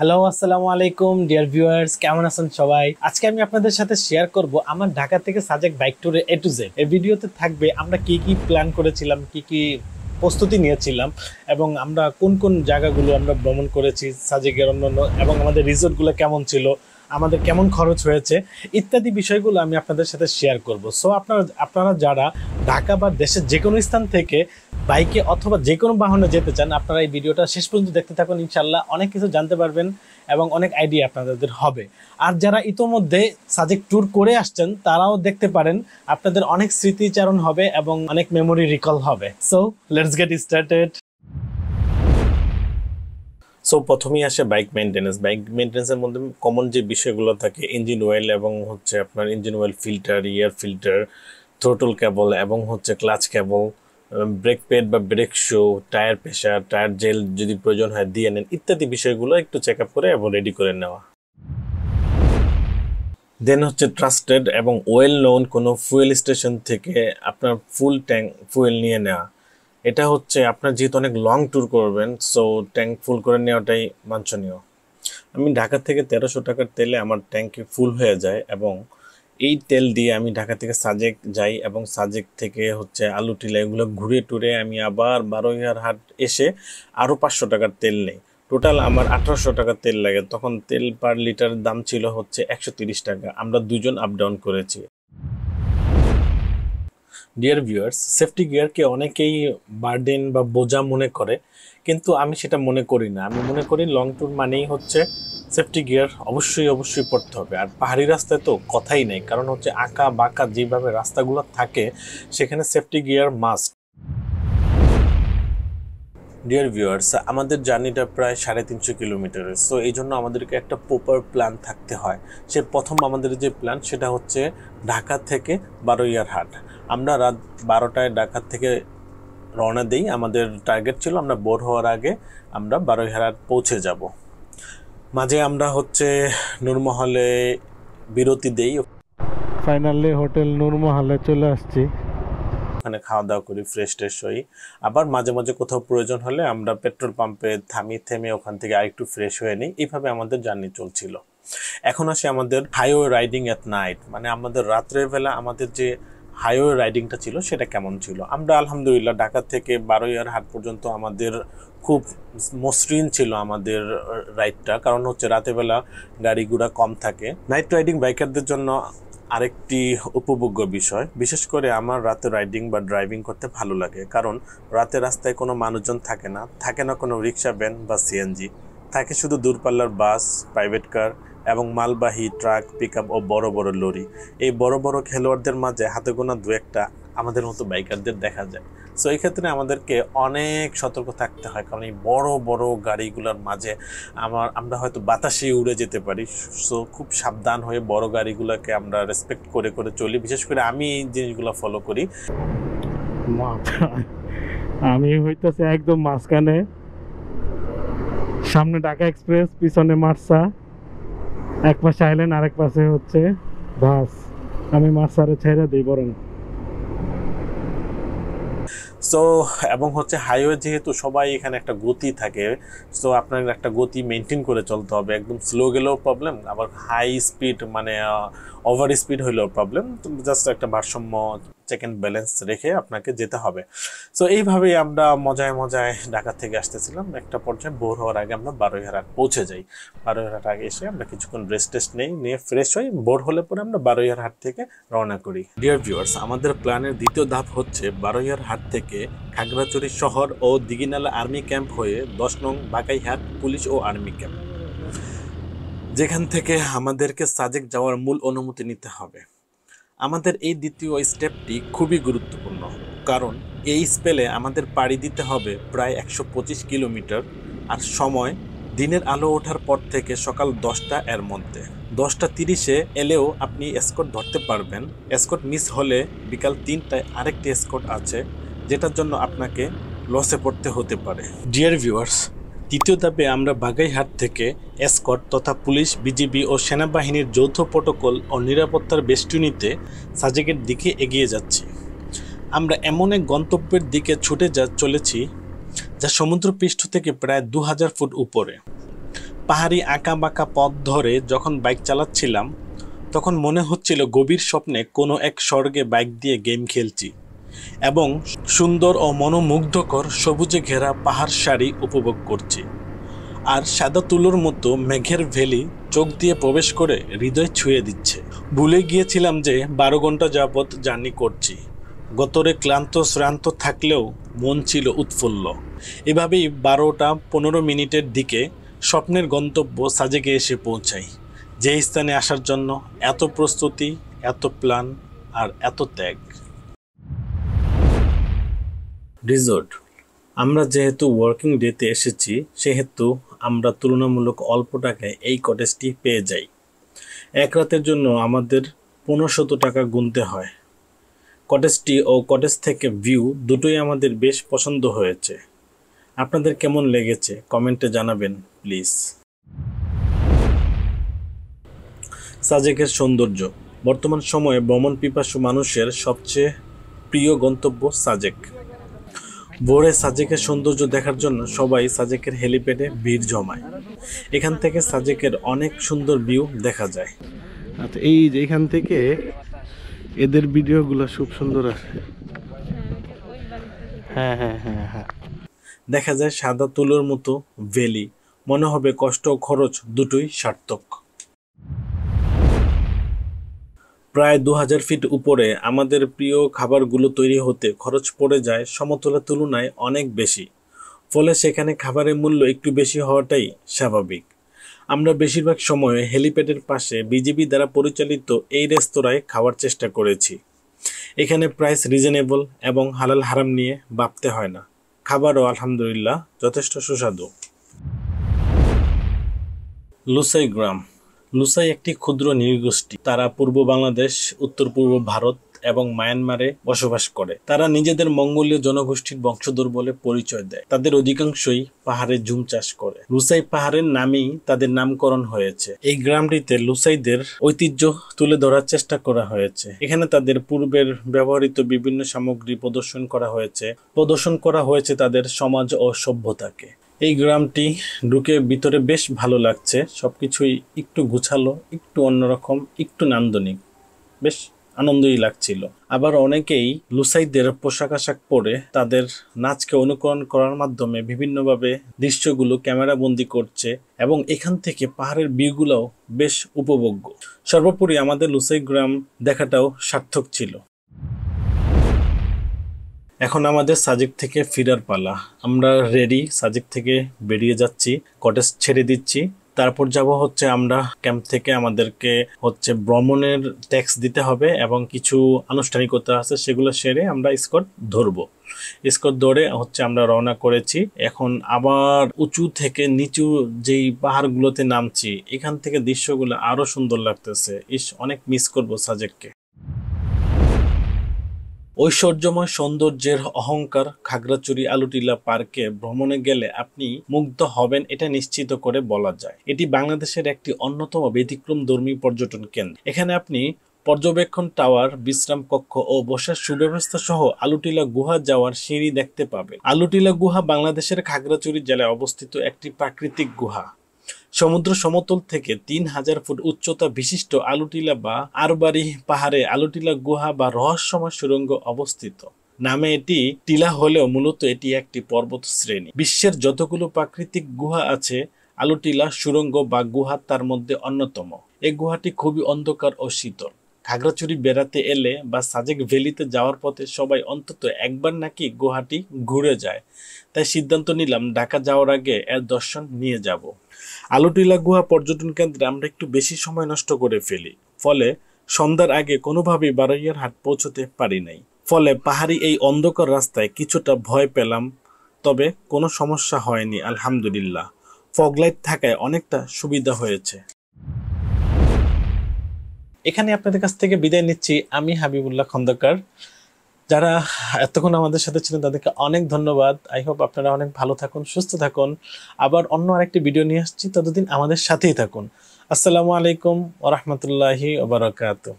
Hello, আসসালামু আলাইকুম dear viewers, কেমন আছেন সবাই? আজকে আমি আপনাদের সাথে শেয়ার করব আমার ঢাকা থেকে সাজেক বাইক ট্যুরে A to Z। এই ভিডিওতে থাকবে আমরা কি কি প্ল্যান করেছিলাম, কি কি প্রস্তুতি নিয়েছিলাম এবং আমরা কোন কোন জায়গাগুলো আমরা ভ্রমণ করেছি সাজেকের অন্যান্য, এবং আমাদের রিসোর্টগুলো কেমন ছিল, আমাদের কেমন খরচ হয়েছে ইত্যাদি বিষয়গুলো আমি আপনাদের সাথে শেয়ার করব। সো আপনারা যারা ঢাকা বা দেশের যে কোনো স্থান থেকে বাইকে অথবা যে কোনো বাহনে যেতে চান, আপনারা এই ভিডিওটা শেষ পর্যন্ত দেখতে থাকুন। ইনশাল্লাহ অনেক কিছু জানতে পারবেন এবং অনেক আইডিয়া আপনাদের হবে। আর যারা ইতোমধ্যে সাজেক ট্যুর করে আসছেন তারাও দেখতে পারেন, আপনাদের অনেক স্মৃতিচারণ হবে এবং অনেক মেমোরি রিকল হবে। So let's get started. So প্রথমেই আসে বাইক মেনটেন্যান্স। বাইক মেনটেন্যান্সের মধ্যে কমন যে বিষয়গুলো থাকে, ইঞ্জিন অয়েল এবং হচ্ছে আপনার engine oil filter, air filter, throttle cable এবং হচ্ছে ক্লাচ কেবল, ব্রেক প্যাড বা brake shoe, tyre pressure, tyre gel যদি প্রয়োজন হয় দিয়ে নেন, ইত্যাদি বিষয়গুলো একটু চেক আপ করে এবং রেডি করে নেওয়া। দেন হচ্ছে ট্রাস্টেড এবং ওয়েল নোন কোনো ফুয়েল স্টেশন থেকে আপনার ফুল ট্যাঙ্ক ফুয়েল নিয়ে নেওয়া। এটা হচ্ছে আপনার যেহেতু অনেক লং ট্যুর করবেন, সো ট্যাঙ্ক ফুল করে নেওয়াটাই বাঞ্ছনীয়। আমি ঢাকা থেকে 1300 টাকার তেলে আমার ট্যাঙ্কে ফুল হয়ে যায় এবং এই তেল দিয়ে আমি ঢাকা থেকে সাজেক যাই এবং সাজেক থেকে হচ্ছে আলুটিলা এগুলো ঘুরে টুরে আমি আবার বারোইয়ারহাট এসে আরও 500 টাকার তেল নেই। টোটাল আমার 1800 টাকা তেল লাগে। তখন তেল পার লিটার দাম ছিল হচ্ছে 130 টাকা। আমরা দুজন আপ ডাউন করেছি। ডিয়ার ভিউয়ার্স, সেফটি গিয়ারকে অনেকেই বার্ডেন বা বোঝা মনে করে, কিন্তু আমি সেটা মনে করি না। আমি মনে করি লং ট্যুর মানেই হচ্ছে সেফটি গিয়ার অবশ্যই পড়তে হবে। আর পাহাড়ি রাস্তায় তো কথাই নেই, কারণ হচ্ছে আঁকা বাঁকা যেভাবে রাস্তাগুলো থাকে সেখানে safety gear must. Dear viewers, আমাদের জার্নিটা প্রায় 350 কিলোমিটারের। সো এই জন্য আমাদেরকে একটা প্রপার প্ল্যান থাকতে হয়। সে প্রথম আমাদের যে প্ল্যান সেটা হচ্ছে ঢাকা থেকে বারোইয়ারহাট। আমরা রাত 12টায় ঢাকা থেকে রওনা দিই। আমাদের টার্গেট ছিল আমরা ভোর হওয়ার আগে আমরা বারোইয়ারহাট পৌঁছে যাব। মাঝে আমরা হচ্ছে নূরমহলে বিরতি দেই, ফাইনালি হোটেল নূরমহলে চলে আসছি। ওখানে খাওয়া দাওয়া করি, ফ্রেশ ট্রেশ হই। আবার মাঝে মাঝে কোথাও প্রয়োজন হলে আমরা পেট্রোল পাম্পে থেমে ওখান থেকে আরেকটু ফ্রেশ হয়ে নিই। এইভাবে আমাদের জার্নি চলছিল। এখন আসে আমাদের হাইওয়ে রাইডিং এট নাইট, মানে আমাদের রাত্রের বেলা আমাদের যে হাইওয়ে রাইডিংটা ছিল সেটা কেমন ছিল। আমরা আলহামদুলিল্লাহ ঢাকা থেকে বারোইয়ারহাট পর্যন্ত আমাদের খুব মসৃণ ছিল আমাদের রাইডটা, কারণ হচ্ছে রাতের বেলা গাড়ি ঘোড়া কম থাকে। নাইট রাইডিং বাইকারদের জন্য আরেকটি উপভোগ্য বিষয়। বিশেষ করে আমার রাতে রাইডিং বা ড্রাইভিং করতে ভালো লাগে, কারণ রাতে রাস্তায় কোনো মানুষজন থাকে না কোনো রিক্সা, ভ্যান বা সিএনজি। থাকে শুধু দূরপাল্লার বাস, প্রাইভেট কার এবং মালবাহী ট্রাক, পিকআপ ও বড় বড় লরি। এই বড় বড় খেলোয়াড়দের মাঝে হাতে গোনা দু একটা আমাদের মতো বাইকারদের দেখা যায়। সো এই ক্ষেত্রে আমাদেরকে অনেক সতর্ক থাকতে হয়, কারণ এই বড় বড় গাড়িগুলোর মাঝে আমরা হয়তো বাতাসে উড়ে যেতে পারি। সো খুব সাবধান হয়ে বড় গাড়িগুলোকে আমরা রেসপেক্ট করে করে চলি। বিশেষ করে আমি এই জিনিসগুলো ফলো করি। আমি হইতেছে একদম মাঝখানে, সামনে ঢাকা এক্সপ্রেস, পিছনে মার্সা, এক পাশে আইল্যান্ড আরেক পাশে হচ্ছে বাস। আমি মার্সারে ছেড়ে দিই বরং। সো এবং হচ্ছে হাইওয়ে যেহেতু সবাই এখানে একটা গতি থাকে, সো আপনার একটা গতি মেনটেন করে চলতে হবে। একদম স্লো গেলেও প্রবলেম, আবার হাই স্পিড মানে ওভার স্পিড হইলেও প্রবলেম। তো জাস্ট একটা ভারসাম্য চেক অ্যান্ড ব্যালেন্স রেখে আপনাকে যেতে হবে। সো এইভাবেই আমরা মজায় মজায় ঢাকা থেকে আসতেছিলাম। একটা পর্যায়ে ভোর হওয়ার আগে আমরা বারোইয়ারহাট পৌঁছে যাই। বারোইয়ারহাট আগে এসে আমরা কিছুক্ষণ রেস্ট টেস্ট নিয়ে ফ্রেশ হই। ভোর হলে পরে আমরা বারোইয়ারহাট থেকে রওনা করি। ডিয়ার ভিউয়ার্স, আমাদের প্ল্যানের দ্বিতীয় ধাপ হচ্ছে বারোইয়ারহাট থেকে খাগড়াছড়ি শহর ও দিঘিনালা আর্মি ক্যাম্প হয়ে 10 নং বাকাইহাট পুলিশ ও আর্মি ক্যাম্প, যেখান থেকে আমাদেরকে সাজেক যাওয়ার মূল অনুমতি নিতে হবে। আমাদের এই দ্বিতীয় স্টেপটি খুবই গুরুত্বপূর্ণ, কারণ এই স্পেলে আমাদের পাড়ি দিতে হবে প্রায় 125 কিলোমিটার। আর সময় দিনের আলো ওঠার পর থেকে সকাল 10টা এর মধ্যে। 10টা 30-এ এলেও আপনি এসকর্ট ধরতে পারবেন। এসকর্ট মিস হলে বিকাল 3টায় আরেকটি এসকর্ট আছে, যেটার জন্য আপনাকে লসে পড়তে হতে পারে। ডিয়ার ভিউয়ার্স, তৃতীয় ধাপে আমরা বাগাইহাট থেকে এসকর্ট তথা পুলিশ, বিজিবি ও সেনাবাহিনীর যৌথ প্রটোকল ও নিরাপত্তার বেষ্টনীতে সাজেকের দিকে এগিয়ে যাচ্ছি। আমরা এমন এক গন্তব্যের দিকে ছুটে চলেছি যা সমুদ্রপৃষ্ঠ থেকে প্রায় 2000 ফুট উপরে। পাহাড়ি আঁকা বাঁকা পথ ধরে যখন বাইক চালাচ্ছিলাম তখন মনে হচ্ছিল গভীর স্বপ্নে কোনো এক স্বর্গে বাইক দিয়ে গেম খেলছি এবং সুন্দর ও মনোমুগ্ধকর সবুজে ঘেরা পাহাড় সারি উপভোগ করছি। আর সাদা তুলোর মতো মেঘের ভ্যালি চোখ দিয়ে প্রবেশ করে হৃদয় ছুঁয়ে দিচ্ছে। ভুলে গিয়েছিলাম যে 12 ঘন্টা যাবৎ জার্নি করছি। গতরে ক্লান্ত শ্রান্ত থাকলেও মন ছিল উৎফুল্ল। এভাবেই 12টা 15 মিনিটের দিকে স্বপ্নের গন্তব্য সাজেকে এসে পৌঁছাই, যে স্থানে আসার জন্য এত প্রস্তুতি, এত প্ল্যান আর এত ত্যাগ। রিসোর্ট। আমরা যেহেতু ওয়ার্কিং ডেতে এসেছি সেহেতু আমরা তুলনামূলক অল্প টাকায় এই কটেজটি পেয়ে যাই। এক রাতের জন্য আমাদের 1500 টাকা গুনতে হয়। কটেজটি ও কটেজ থেকে ভিউ দুটোই আমাদের বেশ পছন্দ হয়েছে। আপনাদের কেমন লেগেছে কমেন্টে জানাবেন প্লিজ। সাজেকের সৌন্দর্য। বর্তমান সময়ে ভ্রমণ পিপাসু মানুষের সবচেয়ে প্রিয় গন্তব্য সাজেক। ভোরে সাজেকের সৌন্দর্য দেখার জন্য সবাই সাজেকের হেলিপ্যাডে ভিড় জমায়। এখান থেকে সাজেকের অনেক সুন্দর ভিউ দেখা যায়। আচ্ছা, এই যে এখান থেকে এদের ভিডিওগুলো খুব সুন্দর আছে। হ্যাঁ হ্যাঁ হ্যাঁ হ্যাঁ, দেখা যায় সাদা তুলোর মতো ভ্যালি, মনে হবে কষ্ট ও খরচ দুটোই সার্থক। প্রায় 2000 ফিট উপরে আমাদের প্রিয় খাবারগুলো তৈরি হতে খরচ পড়ে যায় সমতলের তুলনায় অনেক বেশি। ফলে সেখানে খাবারের মূল্য একটু বেশি হওয়াটাই স্বাভাবিক। আমরা বেশিরভাগ সময় হেলিপ্যাডের পাশে বিজিবি দ্বারা পরিচালিত এই রেস্তোরাঁয় খাওয়ার চেষ্টা করেছি। এখানে প্রাইস রিজনেবল এবং হালাল হারাম নিয়ে ভাবতে হয় না। খাবারও আলহামদুলিল্লাহ যথেষ্ট সুস্বাদু। লুসাই গ্রাম। লুসাই একটি ক্ষুদ্র নৃগোষ্ঠী। তারা পূর্ব বাংলাদেশ, উত্তর পূর্ব ভারত এবং মায়ানমারে বসবাস করে। তারা নিজেদের মঙ্গোলীয় জনগোষ্ঠীর বংশধর বলে পরিচয় দেয়। তাদের অধিকাংশই পাহাড়ে জুম চাষ করে। লুসাই পাহাড়ের নামেই তাদের নামকরণ হয়েছে। এই গ্রামটিতে লুসাইদের ঐতিহ্য তুলে ধরার চেষ্টা করা হয়েছে। এখানে তাদের পূর্বের ব্যবহৃত বিভিন্ন সামগ্রী প্রদর্শন করা হয়েছে তাদের সমাজ ও সভ্যতাকে। এই গ্রামটি ঢুকে ভিতরে বেশ ভালো লাগছে। সবকিছুই একটু গুছালো, একটু অন্যরকম, একটু নান্দনিক, বেশ আনন্দই লাগছিল। আবার অনেকেই লুসাইদের পোশাক আশাক পরে তাদের নাচকে অনুকরণ করার মাধ্যমে বিভিন্নভাবে দৃশ্যগুলো ক্যামেরা বন্দি করছে এবং এখান থেকে পাহাড়ের ভিউগুলোও বেশ উপভোগ্য। সর্বোপরি আমাদের লুসাই গ্রাম দেখাটাও সার্থক ছিল। এখন আমাদের সাজেক থেকে ফিরার পালা। আমরা রেডি, সাজেক থেকে বেরিয়ে যাচ্ছি, কটেজ ছেড়ে দিচ্ছি। তারপর যাব হচ্ছে আমরা ক্যাম্প থেকে আমাদেরকে হচ্ছে ভ্রমণের ট্যাক্স দিতে হবে এবং কিছু আনুষ্ঠানিকতা আছে, সেগুলো সেরে আমরা স্কট ধরবো। স্কট ধরে হচ্ছে আমরা রওনা করেছি। এখন আবার উঁচু থেকে নিচু যেই পাহাড়গুলোতে নামছি, এখান থেকে দৃশ্যগুলো আরো সুন্দর লাগতেছে। অনেক মিস করবো সাজেককে। ঐশ্বর্যময় সৌন্দর্যের অহংকার খাগড়াছড়ি আলুটিলা পার্কে ভ্রমণে গেলে আপনি মুগ্ধ হবেন, এটা নিশ্চিত করে বলা যায়। এটি বাংলাদেশের একটি অন্যতম ব্যতিক্রমধর্মী পর্যটন কেন্দ্র। এখানে আপনি পর্যবেক্ষণ টাওয়ার, বিশ্রাম কক্ষ ও বসার সুব্যবস্থা সহ আলুটিলা গুহা যাওয়ার সিঁড়ি দেখতে পাবেন। আলুটিলা গুহা বাংলাদেশের খাগড়াছড়ি জেলায় অবস্থিত একটি প্রাকৃতিক গুহা। সমুদ্র সমতল থেকে 3000 ফুট উচ্চতা বিশিষ্ট আলুটিলা বা আরবারি পাহাড়ে আলুটিলা গুহা বা রহস্যময় সুড়ঙ্গ অবস্থিত। নামে এটি টিলা হলেও মূলত এটি একটি পর্বত শ্রেণী। বিশ্বের যতগুলো প্রাকৃতিক গুহা আছে, আলুটিলা সুড়ঙ্গ বা গুহা তার মধ্যে অন্যতম। এই গুহাটি খুবই অন্ধকার ও শীতল। খাগড়াছড়ি বেড়াতে এলে বা সাজেক ভ্যালিতে যাওয়ার পথে সবাই অন্তত একবার নাকি গুহাটি ঘুরে যায়। তাই সিদ্ধান্ত নিলাম ঢাকা যাওয়ার আগে এর দর্শন নিয়ে যাব। আলুটিলা গুহা পর্যটন কেন্দ্রে আমরা একটু বেশি সময় নষ্ট করে ফেলি, ফলে সন্ধ্যার আগে কোনোভাবেই বারৈয়ারহাট পৌঁছতে পারি নাই। ফলে পাহাড়ি এই অন্ধকার রাস্তায় কিছুটা ভয় পেলাম, তবে কোনো সমস্যা হয়নি আলহামদুলিল্লাহ। ফগলাইট থাকায় অনেকটা সুবিধা হয়েছে। এখানে আপনাদের কাছ থেকে বিদায় নিচ্ছি আমি হাবিবুল্লাহ খন্দকার। যারা এতক্ষণ আমাদের সাথে ছিলেন তাদেরকে অনেক ধন্যবাদ। আই হোপ আপনারা অনেক ভালো থাকুন, সুস্থ থাকুন। আবার অন্য আরেকটি ভিডিও নিয়ে আসছি, ততদিন আমাদের সাথেই থাকুন। আসসালামু আলাইকুম ওয়া রাহমাতুল্লাহি ওয়া বারাকাতুহু।